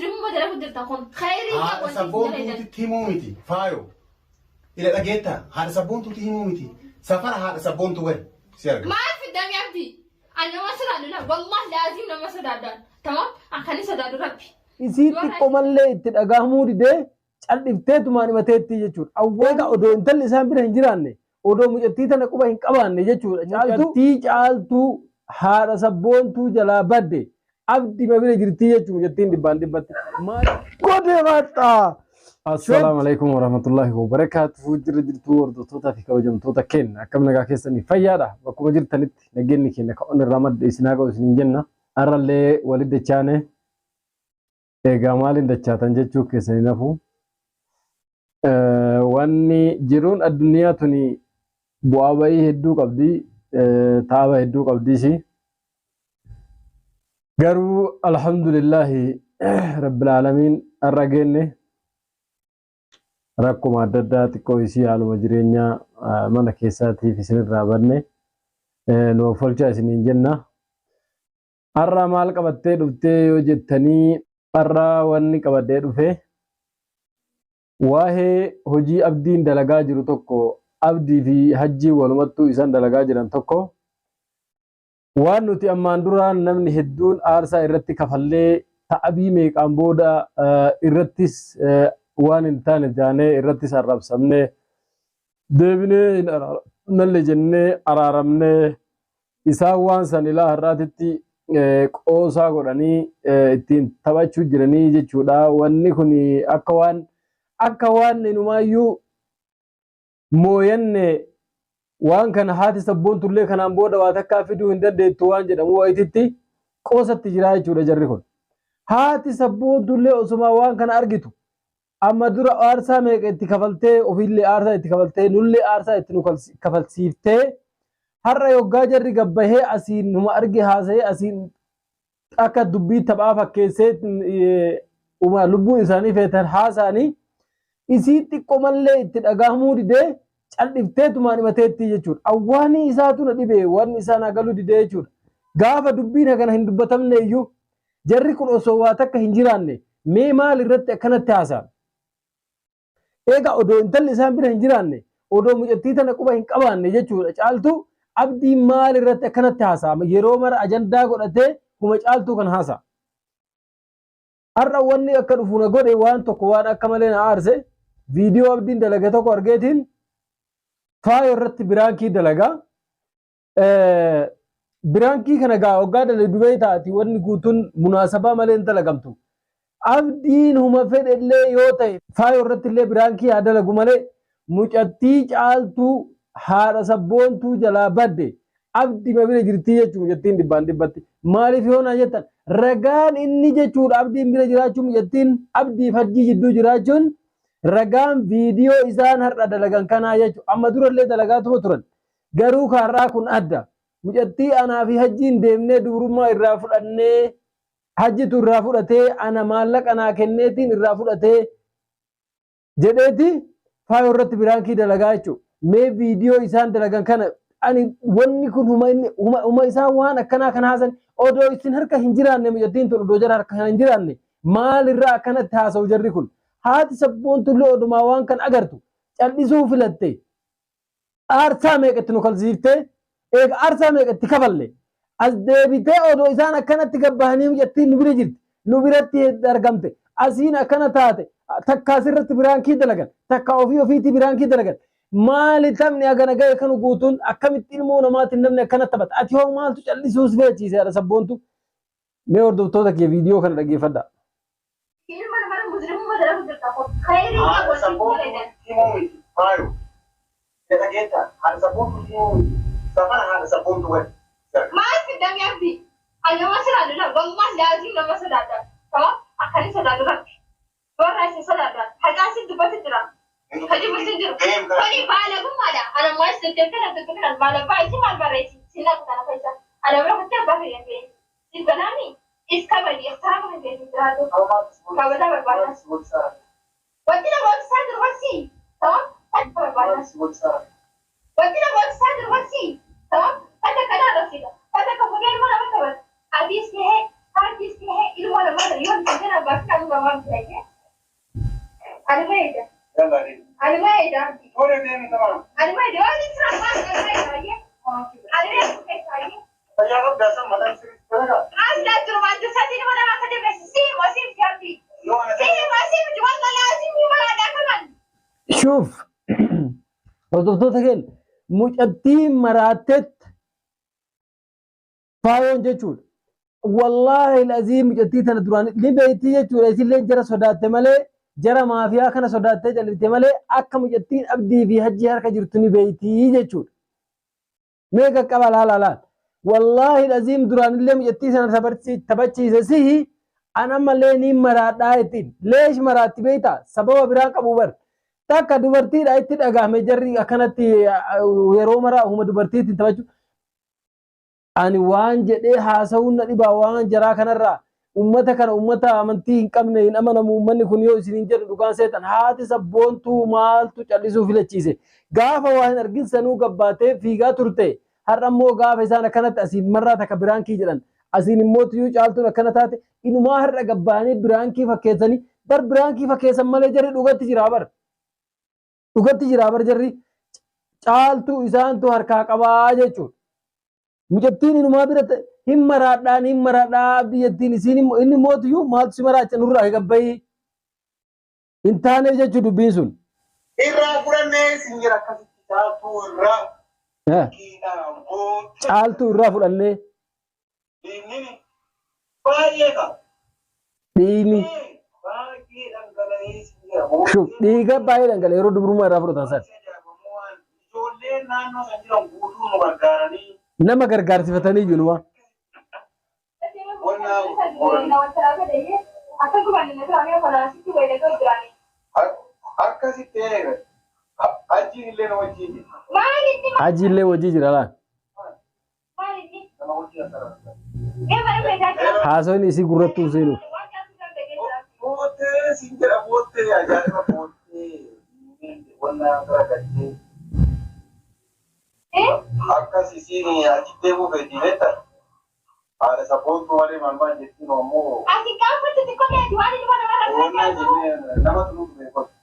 مجرم بدل أقول تكون خيري هذا سبون توتي تيموميتي فايو إلى لقيتها هذا سبون توتي تيموميتي سفر هذا سبون توين سيرك ما في الدم يا أبدي أنا ما سداد لا والله لازم لما سداد تمام أخلي سداد ربي isiitti qomallee itti dhagahamuu didee cal'ifteetumaan himateetti jechuudha. Awwaala odoo intalli isaan bira hin jiraanne odoo mucattii tana quba hin qabaanne jechuudha. Mucattii caaltuu haadha sabboontuu jalaa badde abdii bira jirtii jechuudha mucattiin dhibbaan dhibbatti. Godee maaxaa! Assalaamu alaikum warahmatullahi wabarakatuhu. Jirra jirtuu hordoftoota fi kabajamtoota keenya akkam nagaa keessanii fayyaadha. Bakkuma jirtanitti nageenyi keenya kan onnirraa madda isinaa qabu isiniin jenna. Har'allee walitti dachaane egaa maaliin dachaatan jechuu keessanii nafu. Wanni jiruun addunyaa tuni bu'aa bahii hedduu qabdi, taaba hedduu qabdi ishii. Garuu alhamdulillahi rabbil aalamiin har'a geenne rakkuma adda addaa xiqqoo isii haaluma jireenyaa mana keessaatiif isinirraa banne nuuf oolchaa isiniin jenna. Har'a maal qabattee dhuftee yoo jettanii har'a wanni qabadhee dhufe waa'ee hojii abdiin dalagaa jiru tokko abdii fi hajjii walumattuu isaan dalagaa jiran tokko waan nuti ammaan duraan namni hedduun aarsaa irratti kafallee ta'abii meeqaan booda irrattis waan hin taane jaanee irrattis arrabsamnee deebinee nalle jennee araaramnee isaan waan san ilaa har'aatitti qoosaa godhanii ittiin taphachuu jiranii jechuudha. Wanni kun akka waan inumaayyuu mooyanne waan kana haati sabboontullee kanaan booda waa takkaa fiduu hin dandeettu waan jedhamu wayititti qoosatti jira jechuudha jarri kun. Haati sabboontullee osuma waan kana argitu amma dura aarsaa meeqa itti kafaltee ofiillee aarsaa itti kafaltee nullee aarsaa itti nu kafalsiiftee har'a yoggaa jarri gabbahee asiin numa arge haasa'ee asiin akka dubbii taphaa fakkeessee lubbuun isaanii feetan haasa'anii isii xiqqoo mallee itti dhagahamuu didee cal'ifteetumaan himateetti jechuudha. Awwaanii isaatu na dhibee waan isaan agaluu didee jechuudha. Gaafa dubbiin kana hin dubbatamne iyyuu jarri kun osoo waa takka hin jiraanne mee maal irratti akkanatti haasa'an? Egaa odoo intalli isaan bira hin jiraanne odoo mucattii tana quba hin qabaanne jechuudha. Caaltuu abdii maal irratti akkanatti haasa'ama? Yeroo mara ajandaa godhatee kuma caaltuu kan haasa'a. Har'a wanni akka dhufu na godhe waan tokko waan akka malee na aarse viidiyoo abdiin dalage tokko argeetiin faayoo irratti biraankii dalagaa. Biraankii kana gaa waggaa dalee dubee taati wanni guutuun munaasabaa malee hin dalagamtu. Abdiin huma fedhellee yoo ta'e faayoo irratti illee biraankii haa dalagu malee mucattii caaltuu haadha sabboontuu jalaa badde abdii bira jirtii jechuun mucattiin dhibbaan dhibbatti. Maaliif yoo na jettan ragaan inni jechuudha abdiin bira jiraachuun mucattiin abdiif hajjii jidduu jiraachuun ragaan viidiyoo isaan har'a dalagan kanaa jechuudha. Amma durallee dalagaatuma turan garuu kaarraa kun adda. Mucattii anaa fi hajjiin deemnee dubrummaa irraa fudhannee hajjitu irraa fudhatee ana maallaqa naa kenneetiin irraa fudhatee jedheeti faayoo irratti biraankii dalagaa jechuudha. Mee viidiyoo isaan dalagan kana ani wanni kun huma isaan waan akkanaa kan haasan odoo isin harka hin jiraanne mucattiin tun odoo jara harka hin jiraanne maalirraa akkanatti haasa'u jarri kun? Haati sabboontullee odumaa waan kan agartu cal'isuu filatte aarsaa meeqatti nu kalsiiftee eega aarsaa meeqatti kafalle as deebitee odoo isaan akkanatti gabbahanii mucattiin nu bira jirti nu biratti argamte asiin akkana taate takka asirratti biraankii dalagan takka ofiitii biraankii dalagan maali taphni agana ga'e kanu guutuun akkamitti ilmoo namaatiin namni akkana taphata ati hoo maaltu cal'isuus feechiise haadha sabboontu. Mee hordoftoota kee viidiyoo kana dhaggeeffadhaa. ما في الدم يا أبدي أنا ما سداد لا والله لازم لما سداد تمام أخلي سداد ربي ورا سداد حاجة سد بتدرى حاجة بتدرى كوني بالغ ماذا أنا ما استنتظر تقولين بالغ بايتي ما بريتي سينا كنا فايزة أنا بروح كتير بحري يعني البناني إسكا بدي اختار من بيتي ترادو كابدا بربانا ودينا وقت سادر وسي تمام بربانا ودينا وقت سادر وسي تمام هذا كلام رسيدة هذا كفوجين ما نبغى أبيس كه هاديس كه إلى ما نبغى اليوم تجرب أنا بس كانوا زمان بيجي أنا ما يدا يلا دي أنا ما يدا ولا دي تمام أنا ما يدا ولا ترى ما أنا ما يدا يجي أنا ما يدا يا رب ده سما ده سيري أصلا ترى ما أنت ساتين ولا ما كده بس سيم وسيم جنبي لو انا سيم وسيم والله لازم يمر ده كمان شوف hordoftoota keenya mucattii maraattetti faayoon jechuudha. Wallaahi laziim mucattii tana duraan ni beektii jechuudha. Isillee jara sodaatte malee jara maafiyaa kana sodaattee jallitte malee akka mucattiin abdii fi hajji harka jirtu ni beektii jechuudha. Mee qaqqaba laala. Wallaahi laziim duraan illee mucattii sana taphachiise sihi ana malee ni maraadhaa ittiin. Leesh maraatti beektaa sababa biraa qabu bar. Takka dubartiidha itti dhagahame jarri akkanatti yeroo mara huma dubartiitti taphachuu. Ani waan jedhee haasa'uun na dhibaa waan jaraa kanarraa ummata kana ummata amantii hin qabne hin amanamu ummanni kun yoo isiniin jedhu dhugaan seetan haati sabboontuu maaltu callisuu filachiise. Gaafa waa hin argin sanuu gabbaatee fiigaa turte har'a immoo gaafa isaan akkanatti asiin marraa takka biraankii jedhan asiin immoo tuyyuu caaltuun akkana taate inumaa har'a gabbaanii biraankii fakkeessanii bar biraankii fakkeessan malee jarri dhugatti jiraa bar. Dhugatti jira bar jarri caaltuu isaantu harkaa qabaa jechuudha. Mucattiin inumaa bira hin maraadhaa biyyattiin isiin inni mootiyyuu maaltu si maraacha nurraa gabbayii hin taane jechuu dubbiin sun. irraa fudhannee isin jira akkasitti caaltuu irraa Caaltuu irraa fudhannee dhiigni baay'ee qaba. dhiigni Baay'ee dhangala'ee isin jira. shuf dhiiga baay'ee dhangala'e yeroo dubrummaa irraa fudhatan san. Ijoolleen naannoo san jiran guutuu nu gargaaranii Nama gargaarsifatanii jirumaa. akkasitti ajiin illee na wajjin Hajji illee wajjii jira laan. nama wajjin asirratti. Haasoon isii gurrattuu seenuuf. Boottee siin jedha boottee ajaa'iba boottee wannaa garagalchee akkas isiin achittee buufeetii beekta haadha sabboontuu malee maalmaan jettiin ammoo wannaa jennee nama tunuutu beekota.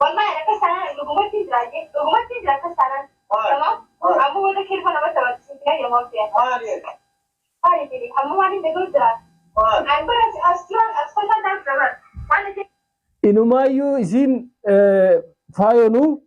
والله انا كنت انا لقمتي دراجي لقمتي دراجي كان تمام ابو ولا كيف انا بس يا مامتي هاي دي ابو ما دي بقول دراج انا بس اصلا ده كمان انا Inumaayyuu isiin faayonuu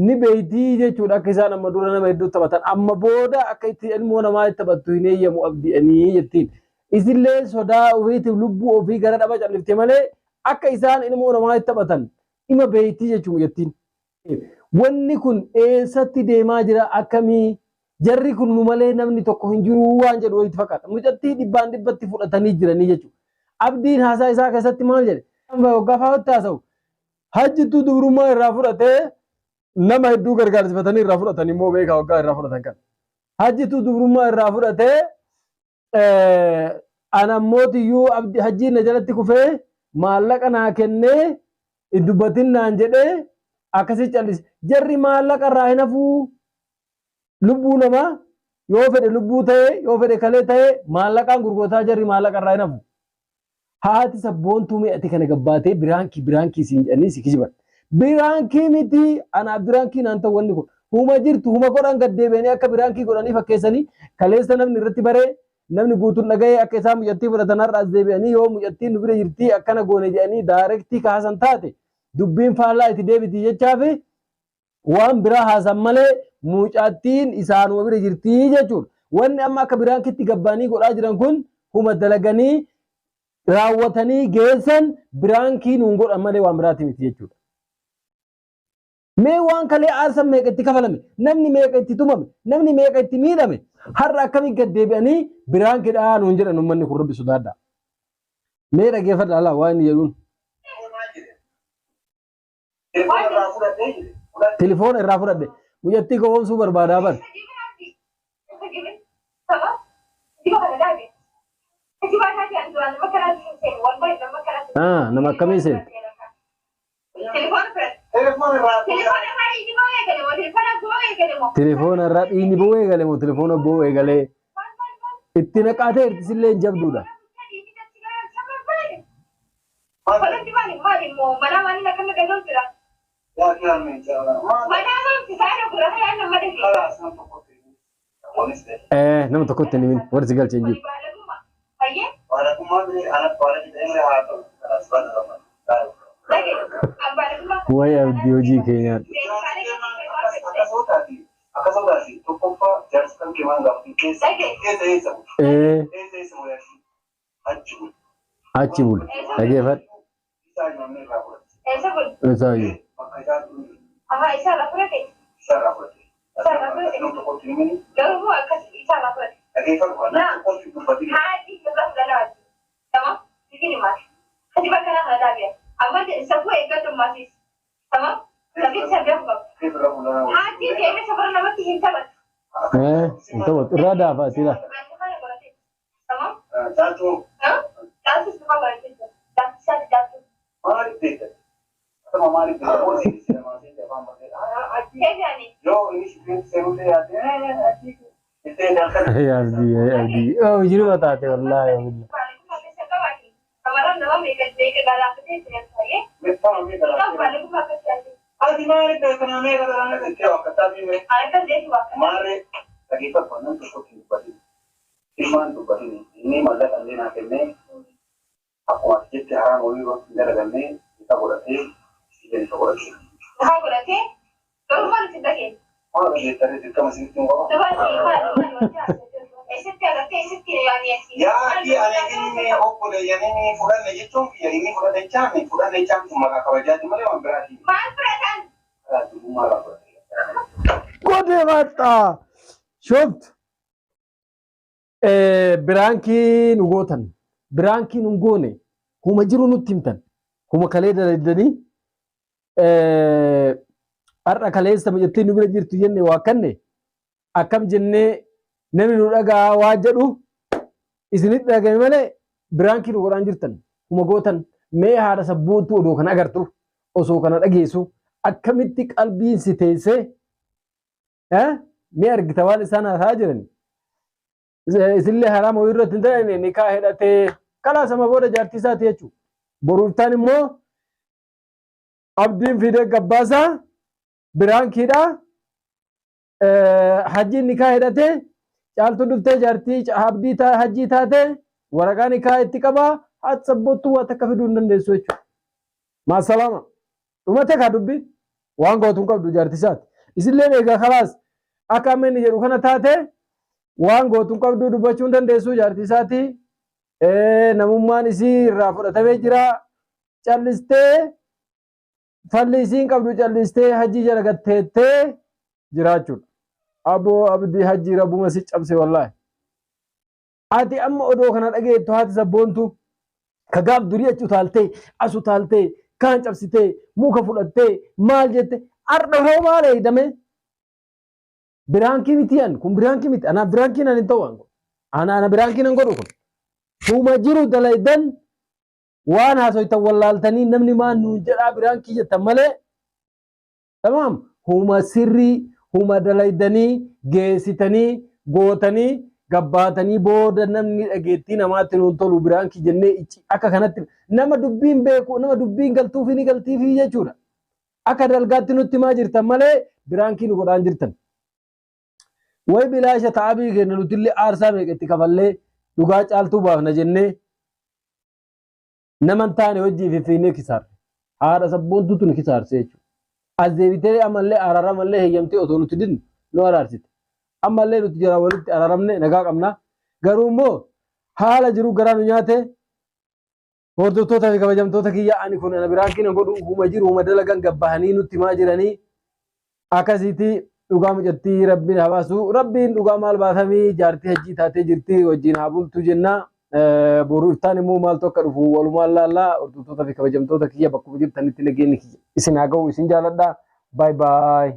ni beeytii jechuudha akka isaan amma dura nama hedduu taphatan amma booda akka itti ilmoo namaa itti taphattu hin eeyyamu abdi'anii jettiin. Isillee sodaa ofiitiif lubbuu ofii gara dhaba callifte malee akka isaan ilmoo namaa itti taphatan ima beeytii jechuudha jettiin. Wanni kun eessatti deemaa jira akkamii jarri kun nu malee namni tokko hin jiru waan jedhu wayitti fakkaata. Mucattii dhibbaan dhibbatti fudhatanii jiranii jechuudha. Abdiin haasaa isaa keessatti maal jedhe? Gaafa taasau hajjitu dubrummaa irraa fudhatee nama hedduu gargaarsifatanii irraa fudhatan immoo beekaa waggaa irraa fudhatan kan hajjitu dubrummaa irraa fudhatee anammootiyyu hajjiin na jalatti kufee maallaqa naa kennee hin dubbatin naan jedhee akkasii callise jarri maallaqa irraa hin hafuu lubbuu namaa yoo fedhe lubbuu ta'ee yoo fedhe kalee ta'ee maallaqaan gurgurtaa jarri maallaqa irraa hin hafu. Haati sabboontuu mi'atti kana gabbaatee biraankii siin jedhanii si kijiban. Biraankii miti ana biraankii naan ta'u wanni kun huma jirtu huma godhan gaddeebi'anii akka biraankii godhanii fakkeessanii kaleessa namni irratti baree namni guutuun dhaga'ee akka isaan mucattii fudhatan har'a as deebi'anii yoo mucattiin nu bira jirtii akkana goone jedhanii daayirektii kaasan taate dubbiin faallaa itti deebiti jechaafi waan biraa haasan malee mucattiin isaanuma bira jirtii jechuudha. Wanni amma akka biraankiitti gabbaanii godhaa jiran kun huma dalaganii raawwatanii geessan biraankii nuun godhan malee waan biraati miti jechuudha. Mee waan kalee aarsan meeqa itti kafalame namni meeqa itti tumame namni meeqa itti miidhame har'a akkamii gaddeebi'anii biraankiidhaa nuun jedhan uummanni kun rabbi sodaadha. Mee dhageeffadha alaa waan inni jedhuun. Telefoona irraa fudhadhe mucattii gowwoomsuu barbaadaa bar. nama akkamii seet? Telefoona irraa dhiini bo'oo eegale moo telefoona bo'oo eegalee itti naqaatee hir'isillee hin jabduudha. Nama tokkotti hin himin warri si galchee hin jiru. Wayi abdii hojii keenyaa. Achi bulu. Dhageeffadhu. Isaayyuu. Entah, irada apa sila? Ya Abdi. Oh, jadi batate wallahi. Kode mata, shoft. Biranki nugotan, biranki nungone, kuma jiru nutimtan, kuma kale dalidani. Arra kaleessa mijatti nu bira jirtu jenne waa kanne akkam jenne namni nu dhagaa waa jedhu isinit dhagame malee biraanki nu godhaan jirtan kuma gootan mee haadha sabbuutu odoo kana agartu osoo kana dhageessu akkamitti qalbiin si teessee mee argita waan isaan haasaa jiran isillee haraama wayii irratti hin ta'ine nikaa hidhatee kalaasama booda jaartii isaati jechuudha boruuftaan immoo abdiin fidee gabbaasaa biraankiidha hajji nikaa hidhatee caaltu dhuftee jaartii abdii hajjii taate waraqaa nikaa itti qabaa haati sabboottuu waa takka fiduu hin dandeessu jechuudha. Maasalaama dhumate kaa dubbiin waan gootu hin qabdu jaartii isaati. Isillee eegaa kalaas akka amma inni jedhu kana taate waan gootu hin qabdu dubbachuu hin dandeessu jaartii isaati. Namummaan isii irraa fudhatamee jira callistee. Falli isiin qabdu callistee hajji jala gatteettee jiraachuudha. Aboo abdii hajji rabbuma si cabse wallahi. Ati amma odoo kana dhageettu haati sabboontu ka gaaf durii achi utaaltee as utaaltee kaan cabsitee muka fudhattee maal jette arda hoo maal eeydame biraankii mitiyan kun biraankii miti ana biraankii nan hin ta'u ana biraankii nan godhu kun tuuma jiru dalaydan waan haasoytan wallaaltanii namni maan nuun jedhaa biraankii jettan malee tamam huma sirrii huma dalaydanii geessitanii gootanii gabbaatanii booda namni dhageettii namaatti nuun tolu biraankii jennee akka kanatti nama dubbiin beeku nama dubbiin galtuufi ni galtiifi jechuudha akka dalgaatti nutti maa jirtan malee biraankii nu godhaan jirtan way bilaasha ta'abii kenna nutillee aarsaa meeqetti kafallee dhugaa caaltuu baafna jennee naman taane hojii fi fiinee kisaarre haadha sabboontuutu nu kisaarse jechuudha. As deebitee ammallee araaramallee heeyyamtee otoo nuti dinnu nu araarsite. Ammallee nuti jara walitti araaramne nagaa qabna. Garuu immoo haala jiru garaa nu nyaate hordoftoota fi kabajamtoota kiyya ani kun ana biraankii nan godhu huma jiru huma dalagan gabbahanii nutti maa jiranii akkasitti dhugaa mucattii rabbiin haa baasu. Rabbiin dhugaa maal baafamii jaartii hajjii taatee jirti wajjin haa bultu jenna. Boru iftaan immoo maaltu akka dhufu walumaan laallaa hordoftoota fi kabajamtoota kiyya bakkuma jirtanitti nageenyi isin haa ga'u isin jaaladha. Bye bye.